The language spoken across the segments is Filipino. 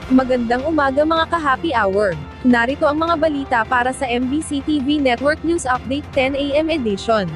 Magandang umaga mga ka-happy hour. Narito ang mga balita para sa MBC TV Network News Update 10 AM edition.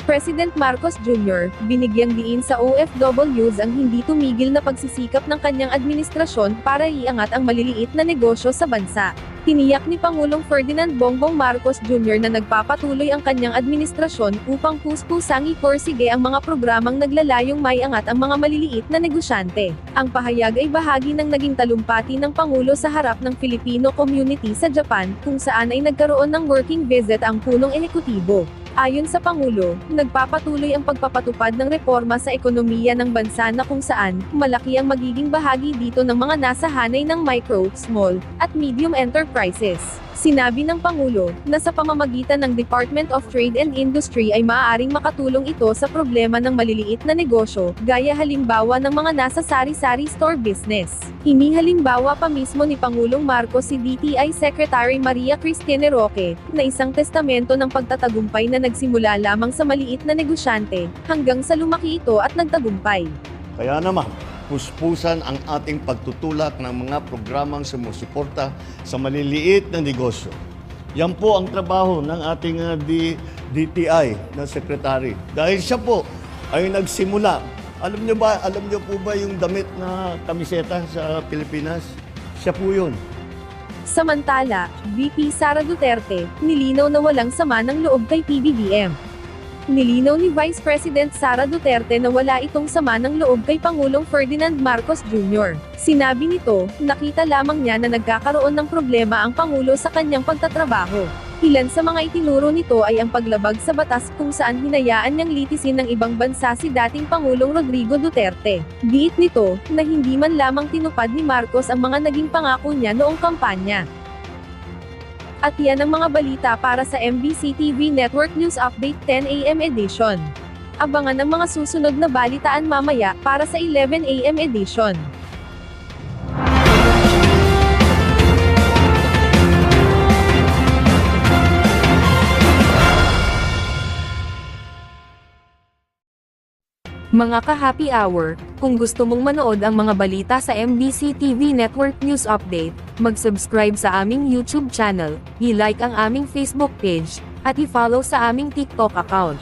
President Marcos Jr., binigyang diin sa OFWs ang hindi tumigil na pagsisikap ng kanyang administrasyon para iangat ang maliliit na negosyo sa bansa. Tiniyak ni Pangulong Ferdinand Bongbong Marcos Jr. na nagpapatuloy ang kanyang administrasyon upang puspusang iporsige ang mga programang naglalayong maiangat ang mga maliliit na negosyante. Ang pahayag ay bahagi ng naging talumpati ng Pangulo sa harap ng Filipino community sa Japan, kung saan ay nagkaroon ng working visit ang punong ehekutibo. Ayon sa Pangulo, nagpapatuloy ang pagpapatupad ng reforma sa ekonomiya ng bansa na kung saan, malaki ang magiging bahagi dito ng mga nasa hanay ng micro, small, at medium enterprises. Sinabi ng Pangulo, na sa pamamagitan ng Department of Trade and Industry ay maaaring makatulong ito sa problema ng maliliit na negosyo, gaya halimbawa ng mga nasa sari-sari store business. Inihalimbawa pa mismo ni Pangulong Marcos si DTI Secretary Maria Cristina Roque, na isang testamento ng pagtatagumpay na nagsimula lamang sa maliit na negosyante, hanggang sa lumaki ito at nagtagumpay. Kaya naman, puspusan ang ating pagtutulak ng mga programang sumusuporta sa maliliit na negosyo. Yan po ang trabaho ng ating DTI na sekretary. Dahil siya po ay nagsimula. Alam niyo po ba yung damit na kamiseta sa Pilipinas? Siya po yun. Samantala, VP Sara Duterte, nilinaw na walang sama ng loob kay PBBM. Nilinaw ni Vice President Sara Duterte na wala itong sama ng loob kay Pangulong Ferdinand Marcos Jr. Sinabi nito, nakita lamang niya na nagkakaroon ng problema ang Pangulo sa kanyang pagtatrabaho. Ilan sa mga itinuro nito ay ang paglabag sa batas kung saan hinayaan niyang litisin ng ibang bansa si dating Pangulong Rodrigo Duterte. Giit nito, na hindi man lamang tinupad ni Marcos ang mga naging pangako niya noong kampanya. At yan ang mga balita para sa MBC TV Network News Update 10 AM edition. Abangan ang mga susunod na balitaan mamaya para sa 11 AM edition. Mga ka-happy hour, kung gusto mong manood ang mga balita sa MBC TV Network News Update, mag-subscribe sa aming YouTube channel, i-like ang aming Facebook page, at i-follow sa aming TikTok account.